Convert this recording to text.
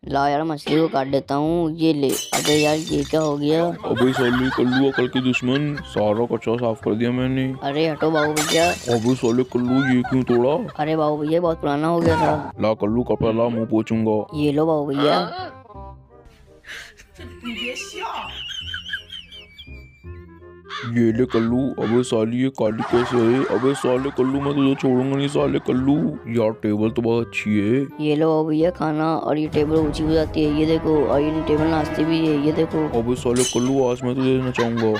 ला यार मछली को काट देता हूँ। ये ले। अबे यार ये क्या हो गया? अबे साले कल्लू अकल के दुश्मन, सारा कचरा साफ कर दिया मैंने। अरे हटो बाबू भैया। अबे साले कल्लू ये क्यों तोड़ा? अरे बाबू भैया बहुत पुराना हो गया था। ला कल्लू कपड़ा ला, मुंह पोछूंगा। ये लो बाबू भैया। ये ले कल्लू। अबे साली ये काली कैसे है? अबे साले कल्लू मैं तुझे छोड़ूंगा नहीं साले कल्लू। यार टेबल तो बहुत अच्छी है। ये लो बाबू भैया खाना। और ये टेबल ऊंची हो जाती है, ये देखो। और ये टेबल नाचती भी है, ये देखो। अबे साले कल्लू आज मैं तुझे नचाऊंगा।